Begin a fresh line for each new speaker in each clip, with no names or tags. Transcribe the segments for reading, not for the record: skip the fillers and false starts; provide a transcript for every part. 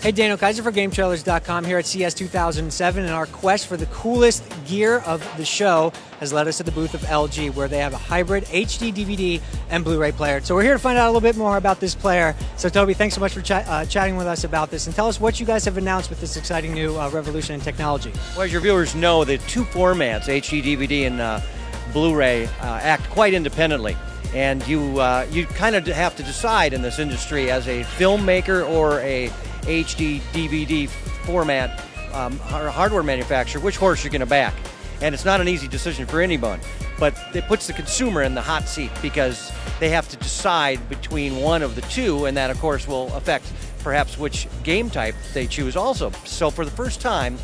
Hey, Daniel Kaiser for GameTrailers.com here at CES 2007, and our quest for the coolest gear of the show has led us to the booth of LG, where they have a hybrid HD DVD and Blu-ray player. So we're here to find out a little bit more about this player. So Toby, thanks so much for chatting with us about this, and tell us what you guys have announced with this exciting new revolution in technology.
Well, as your viewers know, the two formats, HD DVD and Blu-ray, act quite independently. And you kind of have to decide in this industry as a filmmaker or a HD DVD format hardware manufacturer, which horse you're going to back. And it's not an easy decision for anyone, but it puts the consumer in the hot seat because they have to decide between one of the two, and that of course will affect perhaps which game type they choose also. So for the first time,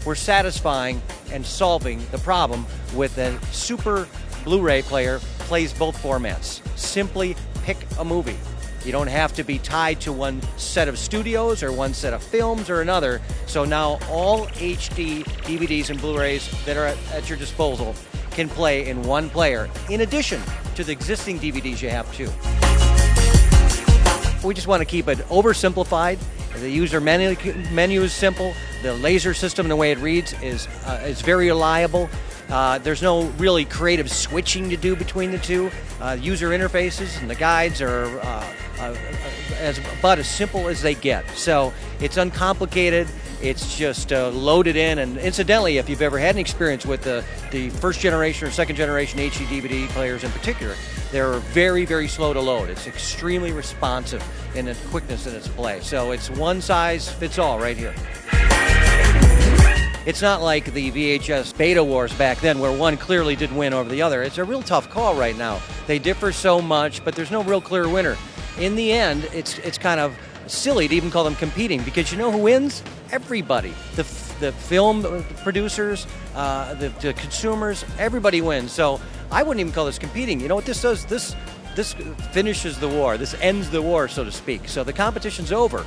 we're satisfying and solving the problem with a super Blu-ray player plays both formats. Simply pick a movie. You don't have to be tied to one set of studios or one set of films or another. So now all HD DVDs and Blu-rays that are at your disposal can play in one player, in addition to the existing DVDs you have too. We just want to keep it oversimplified. The user menu is simple. The laser system, the way it reads, is very reliable. There's no really creative switching to do between the two. User interfaces and the guides are about as simple as they get. So it's uncomplicated. It's just loaded in. And incidentally, if you've ever had an experience with the first generation or second generation HD DVD players in particular, they're very, very slow to load. It's extremely responsive in its quickness in its play. So it's one size fits all right here. It's not like the VHS beta wars back then where one clearly did win over the other. It's a real tough call right now. They differ so much, but there's no real clear winner. In the end, it's kind of silly to even call them competing, because you know who wins? Everybody. The film producers, the consumers, everybody wins. So I wouldn't even call this competing. You know what this does? This finishes the war. This ends the war, so to speak. So the competition's over.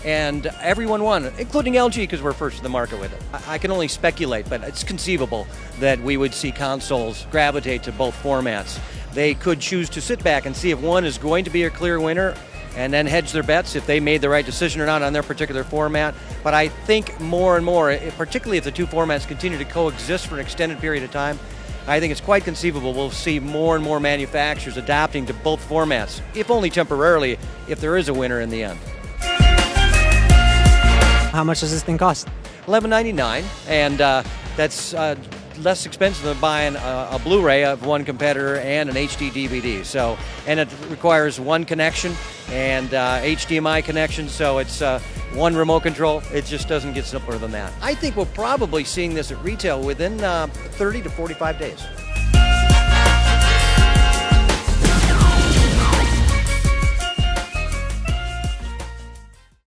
And everyone won, including LG, because we're first to the market with it. I can only speculate, but it's conceivable that we would see consoles gravitate to both formats. They could choose to sit back and see if one is going to be a clear winner and then hedge their bets if they made the right decision or not on their particular format. But I think more and more, particularly if the two formats continue to coexist for an extended period of time, I think it's quite conceivable we'll see more and more manufacturers adapting to both formats, if only temporarily, if there is a winner in the end.
How much does this thing cost?
$11.99, and that's less expensive than buying a Blu-ray of one competitor and an HD DVD. So, and it requires one connection and HDMI connection, so it's one remote control. It just doesn't get simpler than that. I think we're probably seeing this at retail within 30 to 45 days.